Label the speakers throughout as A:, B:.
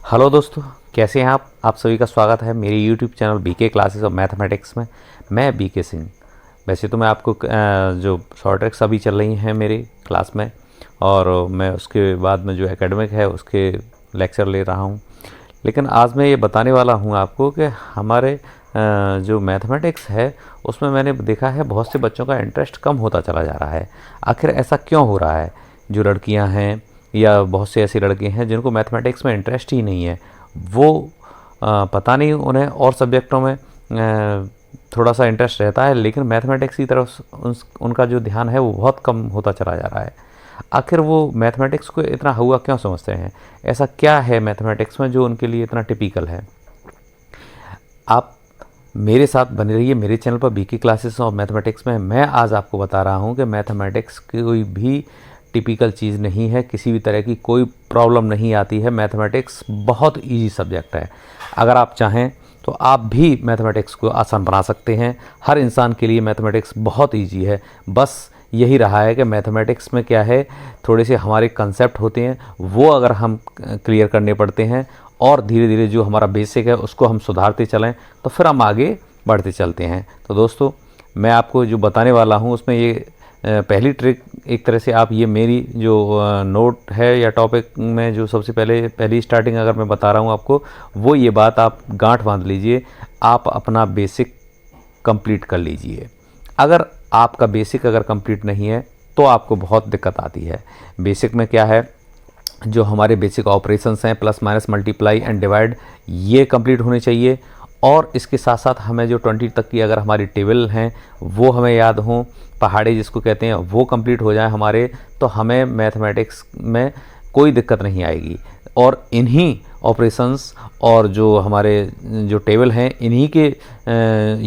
A: Hello दोस्तों, कैसे हैं आप सभी का स्वागत है मेरे YouTube channel BK classes of mathematics में। मैं बीके सिंह। वैसे तो मैं आपको जो शॉर्ट ट्रिक्स अभी चल रही हैं मेरे क्लास में, और मैं उसके बाद में जो एकेडमिक है उसके लेक्चर ले रहा हूं। लेकिन आज मैं ये बताने वाला हूं आपको कि हमारे जो मैथमेटिक्स है उसमें मैंने देखा है बहुत से बच्चों का इंटरेस्ट कम होता चला जा रहा है। आखिर ऐसा क्यों हो रहा है? जो लड़कियां हैं या बहुत से ऐसी लड़के हैं जिनको मैथमेटिक्स में इंटरेस्ट ही नहीं है, वो पता नहीं उन्हें और सब्जेक्टों में थोड़ा सा इंटरेस्ट रहता है, लेकिन मैथमेटिक्स की तरफ उनका जो ध्यान है वो बहुत कम होता चला जा रहा है। आखिर वो मैथमेटिक्स को इतना हुआ क्यों समझते हैं? ऐसा क्या है मैथमेटिक्स में जो उनके लिए इतना टिपिकल है? आप मेरे साथ बने रहिए मेरे चैनल पर बीके क्लासेस ऑफ मैथमेटिक्स में। मैं आज आपको बता रहा हूँ कि मैथमेटिक्स की कोई भी टिपिकल चीज़ नहीं है, किसी भी तरह की कोई प्रॉब्लम नहीं आती है। मैथमेटिक्स बहुत इजी सब्जेक्ट है। अगर आप चाहें तो आप भी मैथमेटिक्स को आसान बना सकते हैं। हर इंसान के लिए मैथमेटिक्स बहुत इजी है। बस यही रहा है कि मैथमेटिक्स में क्या है, थोड़े से हमारे कंसेप्ट होते हैं, वो अगर हम क्लियर करने पड़ते हैं और धीरे धीरे जो हमारा बेसिक है उसको हम सुधारते चलें तो फिर हम आगे बढ़ते चलते हैं। तो दोस्तों, मैं आपको जो बताने वाला हूँ उसमें ये पहली ट्रिक, एक तरह से आप ये मेरी जो नोट है या टॉपिक में जो सबसे पहली स्टार्टिंग अगर मैं बता रहा हूँ आपको, वो ये बात आप गांठ बांध लीजिए। आप अपना बेसिक कंप्लीट कर लीजिए। अगर आपका बेसिक अगर कंप्लीट नहीं है तो आपको बहुत दिक्कत आती है। बेसिक में क्या है, जो हमारे बेसिक ऑपरेशंस हैं, plus minus multiply and divide, ये कंप्लीट होने चाहिए। और इसके साथ साथ हमें जो 20 तक की अगर हमारी टेबल हैं वो हमें याद हों, पहाड़े जिसको कहते हैं, वो कंप्लीट हो जाए हमारे, तो हमें मैथमेटिक्स में कोई दिक्कत नहीं आएगी। और इन्हीं ऑपरेशंस और जो हमारे जो टेबल हैं, इन्हीं के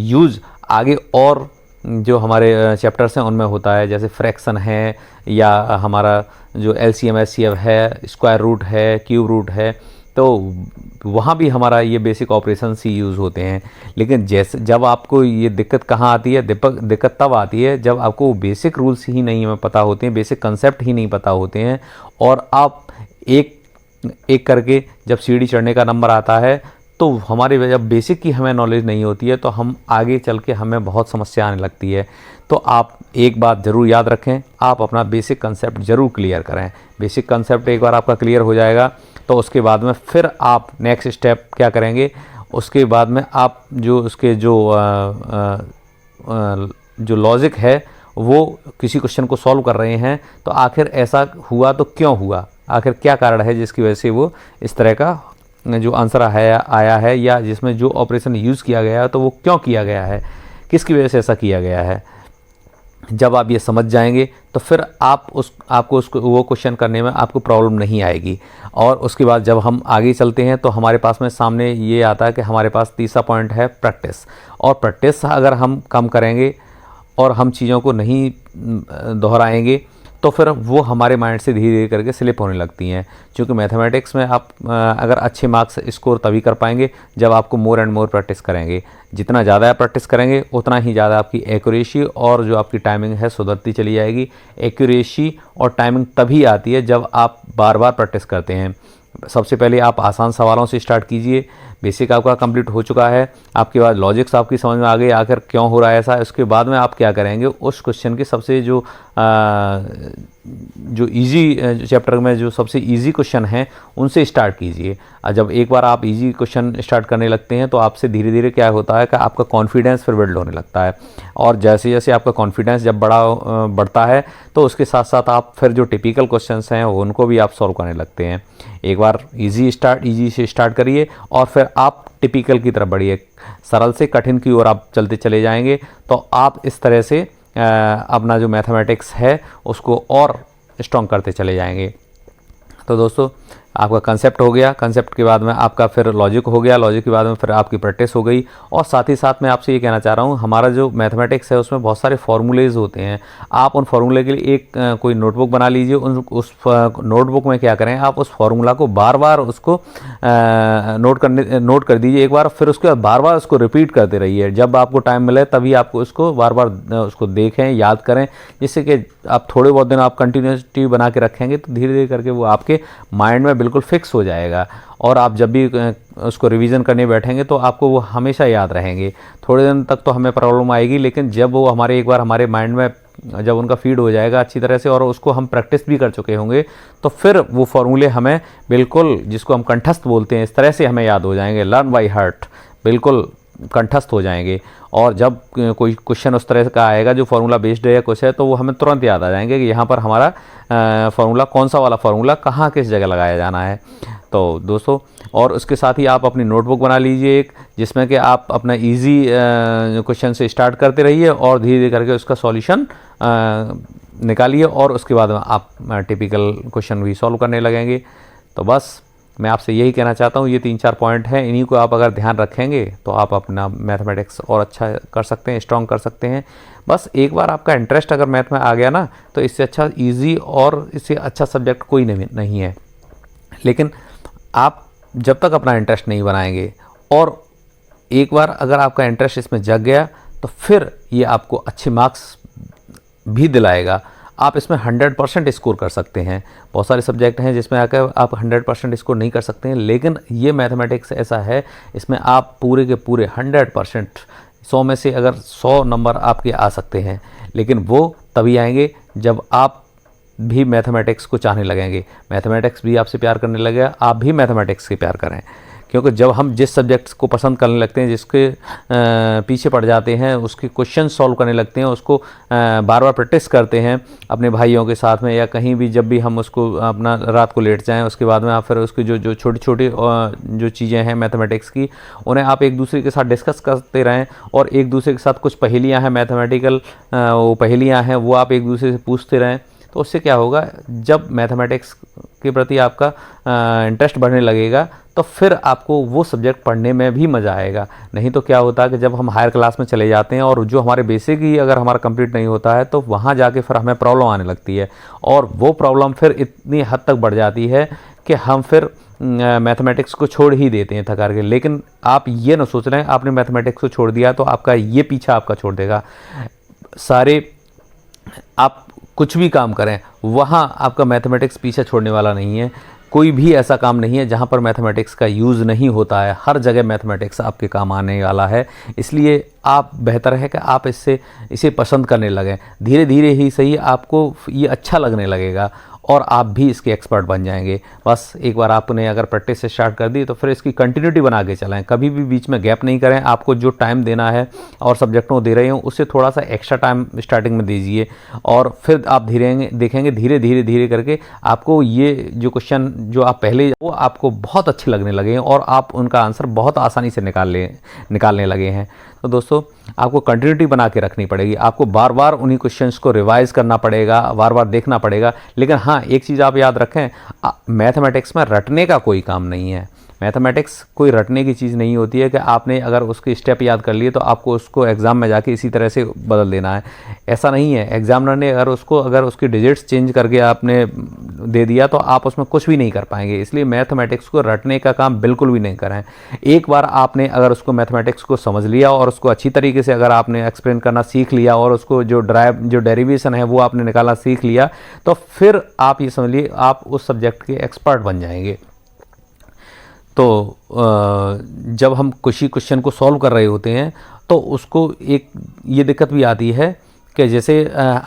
A: यूज़ आगे और जो हमारे चैप्टर्स हैं उनमें होता है। जैसे फ्रैक्शन है, या हमारा जो एलसीएम एचसीएफ है, स्क्वायर रूट है, क्यूब रूट है, तो वहाँ भी हमारा ये बेसिक ऑपरेशंस ही यूज़ होते हैं। लेकिन जब आपको ये दिक्कत कहाँ आती है, दिक्कत तब आती है जब आपको बेसिक रूल्स ही नहीं हमें पता होते हैं, बेसिक कंसेप्ट ही नहीं पता होते हैं, और आप एक एक करके जब सीढ़ी चढ़ने का नंबर आता है तो हमारे जब बेसिक की हमें नॉलेज नहीं होती है तो हम आगे चल के हमें बहुत समस्या आने लगती है। तो आप एक बात ज़रूर याद रखें, आप अपना बेसिक कंसेप्ट ज़रूर क्लियर करें। बेसिक कंसेप्ट एक बार आपका क्लियर हो जाएगा तो उसके बाद में फिर आप नेक्स्ट स्टेप क्या करेंगे, उसके बाद में आप जो उसके जो लॉजिक है, वो किसी क्वेश्चन को सॉल्व कर रहे हैं तो आखिर ऐसा हुआ तो क्यों हुआ, आखिर क्या कारण है जिसकी वजह से वो इस तरह का जो आंसर आया है, या जिसमें जो ऑपरेशन यूज़ किया गया है तो वो क्यों किया गया है, किसकी वजह से ऐसा किया गया है। जब आप ये समझ जाएंगे तो फिर आपको वो क्वेश्चन करने में आपको प्रॉब्लम नहीं आएगी। और उसके बाद जब हम आगे चलते हैं तो हमारे पास में सामने ये आता है कि हमारे पास तीसरा पॉइंट है प्रैक्टिस। और प्रैक्टिस अगर हम कम करेंगे और हम चीज़ों को नहीं दोहराएंगे तो फिर वो हमारे माइंड से धीरे धीरे करके स्लिप होने लगती हैं। क्योंकि मैथमेटिक्स में आप अगर अच्छे मार्क्स स्कोर तभी कर पाएंगे जब आपको मोर एंड मोर प्रैक्टिस करेंगे। जितना ज़्यादा आप प्रैक्टिस करेंगे उतना ही ज़्यादा आपकी एक्यूरेसी और जो आपकी टाइमिंग है सुधरती चली जाएगी। एक्यूरेसी और टाइमिंग तभी आती है जब आप बार बार प्रैक्टिस करते हैं। सबसे पहले आप आसान सवालों से स्टार्ट कीजिए। बेसिक आपका कंप्लीट हो चुका है, आपके बाद लॉजिक्स आपकी समझ में आ गई आखिर क्यों हो रहा है ऐसा। उसके बाद में आप क्या करेंगे, उस क्वेश्चन के सबसे जो इजी चैप्टर में जो सबसे इजी क्वेश्चन हैं उनसे स्टार्ट कीजिए। जब एक बार आप इजी क्वेश्चन स्टार्ट करने लगते हैं तो आपसे धीरे धीरे क्या होता है कि आपका कॉन्फिडेंस फिर बिल्ड होने लगता है। और जैसे जैसे आपका कॉन्फिडेंस जब बढ़ता है तो उसके साथ साथ आप फिर जो टिपिकल क्वेश्चंस हैं उनको भी आप सॉल्व करने लगते हैं। एक बार इजी से स्टार्ट करिए और फिर आप टिपिकल की तरफ बढ़िए। सरल से कठिन की ओर आप चलते चले जाएंगे तो आप इस तरह से अपना जो मैथमेटिक्स है उसको और स्ट्रॉन्ग करते चले जाएंगे। तो दोस्तों, आपका कंसेप्ट हो गया, कंसेप्ट के बाद में आपका फिर लॉजिक हो गया, लॉजिक के बाद में फिर आपकी प्रैक्टिस हो गई। और साथ ही साथ मैं आपसे ये कहना चाह रहा हूँ, हमारा जो मैथमेटिक्स है उसमें बहुत सारे फार्मूलेज होते हैं। आप उन फार्मूले के लिए एक कोई नोटबुक बना लीजिए। उस नोटबुक में क्या करें, आप उस फार्मूला को बार बार उसको नोट कर दीजिए एक बार, फिर उसके बाद बार बार उसको रिपीट करते रहिए। जब आपको टाइम मिले तभी आपको उसको बार बार उसको देखें, याद करें, जिससे कि आप थोड़े बहुत दिन आप कंटिन्यूटी बना के रखेंगे तो धीरे धीरे करके वो आपके माइंड में बिल्कुल फिक्स हो जाएगा और आप जब भी उसको रिवीजन करने बैठेंगे तो आपको वो हमेशा याद रहेंगे। थोड़े दिन तक तो हमें प्रॉब्लम आएगी, लेकिन जब वो हमारे एक बार हमारे माइंड में जब उनका फीड हो जाएगा अच्छी तरह से और उसको हम प्रैक्टिस भी कर चुके होंगे, तो फिर वो फॉर्मूले हमें बिल्कुल, जिसको हम कंठस्थ बोलते हैं, इस तरह से हमें याद हो जाएंगे, लर्न बाय हार्ट, बिल्कुल कंठस्थ हो जाएंगे। और जब कोई क्वेश्चन उस तरह का आएगा जो फार्मूला बेस्ड है या कुछ है, तो वो हमें तुरंत याद आ जाएंगे कि यहाँ पर हमारा फार्मूला कौन सा वाला फार्मूला कहाँ किस जगह लगाया जाना है। तो दोस्तों, और उसके साथ ही आप अपनी नोटबुक बना लीजिए एक, जिसमें कि आप अपना इजी क्वेश्चन से स्टार्ट करते रहिए और धीरे धीरे करके उसका सॉल्यूशन निकालिए और उसके बाद आप टिपिकल क्वेश्चन भी सॉल्व करने लगेंगे। तो बस मैं आपसे यही कहना चाहता हूँ, ये 3-4 पॉइंट हैं, इन्हीं को आप अगर ध्यान रखेंगे तो आप अपना मैथमेटिक्स और अच्छा कर सकते हैं, स्ट्रॉन्ग कर सकते हैं। बस एक बार आपका इंटरेस्ट अगर मैथ में आ गया ना, तो इससे अच्छा इजी और इससे अच्छा सब्जेक्ट कोई नहीं है। लेकिन आप जब तक अपना इंटरेस्ट नहीं बनाएंगे और एक बार अगर आपका इंटरेस्ट इसमें जग गया, तो फिर ये आपको अच्छे मार्क्स भी दिलाएगा। आप इसमें 100% स्कोर कर सकते हैं। बहुत सारे सब्जेक्ट हैं जिसमें आकर आप 100% स्कोर नहीं कर सकते हैं, लेकिन ये मैथमेटिक्स ऐसा है, इसमें आप पूरे के पूरे 100%, 100 में से अगर 100 नंबर आपके आ सकते हैं, लेकिन वो तभी आएंगे जब आप भी मैथमेटिक्स को चाहने लगेंगे, मैथमेटिक्स भी आपसे प्यार करने लगेगा, आप भी मैथमेटिक्स से प्यार करें। क्योंकि जब हम जिस सब्जेक्ट को पसंद करने लगते हैं, जिसके पीछे पड़ जाते हैं, उसके क्वेश्चन सॉल्व करने लगते हैं, उसको बार बार प्रैक्टिस करते हैं अपने भाइयों के साथ में या कहीं भी, जब भी हम उसको अपना रात को लेट जाएं, उसके बाद में आप फिर उसकी जो छोटी छोटी जो चीज़ें हैं मैथमेटिक्स की, उन्हें आप एक दूसरे के साथ डिस्कस करते रहें और एक दूसरे के साथ कुछ पहेलियाँ हैं मैथमेटिकल, वो पहेलियाँ हैं वो आप एक दूसरे से पूछते रहें। तो उससे क्या होगा, जब मैथमेटिक्स के प्रति आपका इंटरेस्ट बढ़ने लगेगा, तो फिर आपको वो सब्जेक्ट पढ़ने में भी मज़ा आएगा। नहीं तो क्या होता है कि जब हम हायर क्लास में चले जाते हैं और जो हमारे बेसिक ही अगर हमारा कंप्लीट नहीं होता है, तो वहाँ जाके फिर हमें प्रॉब्लम आने लगती है और वो प्रॉब्लम फिर इतनी हद तक बढ़ जाती है कि हम फिर मैथमेटिक्स को छोड़ ही देते हैं थक के। लेकिन आप ये ना सोच रहे हैं आपने मैथमेटिक्स को छोड़ दिया तो आपका ये पीछा आपका छोड़ देगा। सारे आप कुछ भी काम करें, वहाँ आपका मैथमेटिक्स पीछे छोड़ने वाला नहीं है। कोई भी ऐसा काम नहीं है जहाँ पर मैथमेटिक्स का यूज़ नहीं होता है, हर जगह मैथमेटिक्स आपके काम आने वाला है। इसलिए आप बेहतर है कि आप इसे पसंद करने लगें। धीरे धीरे ही सही आपको ये अच्छा लगने लगेगा और आप भी इसके एक्सपर्ट बन जाएंगे। बस एक बार आपने अगर प्रैक्टिस से स्टार्ट कर दी, तो फिर इसकी कंटिन्यूटी बना के चलाएं, कभी भी बीच में गैप नहीं करें। आपको जो टाइम देना है और सब्जेक्टों को दे रहे हो, उससे थोड़ा सा एक्स्ट्रा टाइम स्टार्टिंग में दीजिए और फिर आप धीरे देखेंगे धीरे करके आपको ये जो क्वेश्चन जो आप पहले वो आपको बहुत अच्छे लगने लगे हैं और आप उनका आंसर बहुत आसानी से निकालने लगे हैं। तो दोस्तों, आपको कंटिन्यूटी बना के रखनी पड़ेगी, आपको बार बार उन्हीं क्वेश्चंस को रिवाइज करना पड़ेगा, बार बार देखना पड़ेगा। लेकिन हाँ, एक चीज़ आप याद रखें, मैथमेटिक्स में रटने का कोई काम नहीं है। मैथमेटिक्स कोई रटने की चीज़ नहीं होती है कि आपने अगर उसके स्टेप याद कर लिए तो आपको उसको एग्ज़ाम में जाके इसी तरह से बदल देना है, ऐसा नहीं है। एग्जामिनर ने अगर उसकी डिजिट्स चेंज करके आपने दे दिया तो आप उसमें कुछ भी नहीं कर पाएंगे। इसलिए मैथमेटिक्स को रटने का काम बिल्कुल भी नहीं करें। एक बार आपने अगर उसको मैथमेटिक्स को समझ लिया और उसको अच्छी तरीके से अगर आपने एक्सप्लेन करना सीख लिया और उसको जो डेरिवेशन है वो आपने निकालना सीख लिया, तो फिर आप ये समझिए आप उस सब्जेक्ट के एक्सपर्ट बन जाएंगे। तो जब हम किसी क्वेश्चन को सॉल्व कर रहे होते हैं तो उसको एक ये दिक्कत भी आती है कि जैसे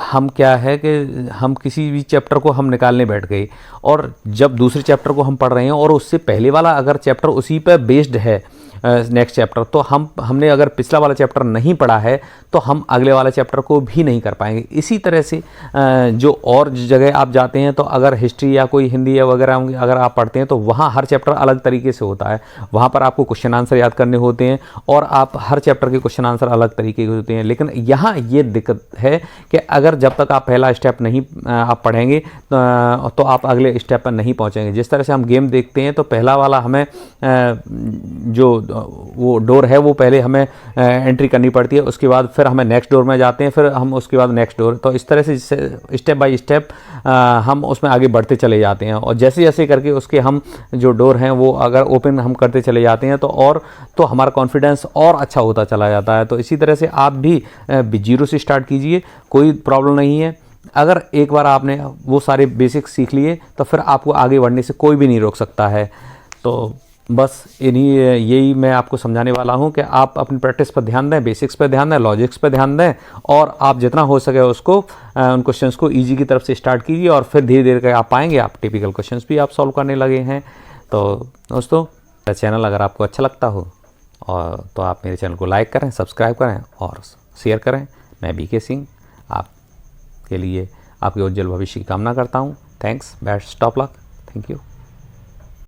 A: हम क्या है कि हम किसी भी चैप्टर को हम निकालने बैठ गए और जब दूसरे चैप्टर को हम पढ़ रहे हैं और उससे पहले वाला अगर चैप्टर उसी पर बेस्ड है नेक्स्ट चैप्टर, तो हमने अगर पिछला वाला चैप्टर नहीं पढ़ा है तो हम अगले वाला चैप्टर को भी नहीं कर पाएंगे। इसी तरह से जो और जगह आप जाते हैं तो अगर हिस्ट्री या कोई हिंदी या वगैरह अगर आप पढ़ते हैं तो वहाँ हर चैप्टर अलग तरीके से होता है। वहाँ पर आपको क्वेश्चन आंसर याद करने होते हैं और आप हर चैप्टर के क्वेश्चन आंसर अलग तरीके के होते हैं। लेकिन यहाँ ये दिक्कत है कि अगर जब तक आप पहला स्टेप नहीं आप पढ़ेंगे तो आप अगले स्टेप पर नहीं पहुँचेंगे। जिस तरह से हम गेम देखते हैं तो पहला वाला हमें जो वो डोर है वो पहले हमें एंट्री करनी पड़ती है, उसके बाद फिर हमें नेक्स्ट डोर में जाते हैं, फिर हम उसके बाद नेक्स्ट डोर। तो इस तरह से स्टेप बाय स्टेप हम उसमें आगे बढ़ते चले जाते हैं और जैसे जैसे करके उसके हम जो डोर हैं वो अगर ओपन हम करते चले जाते हैं तो हमारा कॉन्फिडेंस और अच्छा होता चला जाता है। तो इसी तरह से आप भी जीरो से स्टार्ट कीजिए, कोई प्रॉब्लम नहीं है। अगर एक बार आपने वो सारे बेसिक्स सीख लिए तो फिर आपको आगे बढ़ने से कोई भी नहीं रोक सकता है। तो बस यही मैं आपको समझाने वाला हूँ कि आप अपनी प्रैक्टिस पर ध्यान दें, बेसिक्स पर ध्यान दें, लॉजिक्स पर ध्यान दें, और आप जितना हो सके उसको उन क्वेश्चंस को ईजी की तरफ से स्टार्ट कीजिए, और फिर धीरे धीरे कर आप पाएंगे आप टिपिकल क्वेश्चंस भी आप सॉल्व करने लगे हैं। तो दोस्तों, मेरा चैनल अगर आपको अच्छा लगता हो और तो आप मेरे चैनल को लाइक करें, सब्सक्राइब करें और शेयर करें। मैं बीके सिंह आपके लिए आपके उज्जवल भविष्य की कामना करता हूँ। Thanks, best of luck, thank you.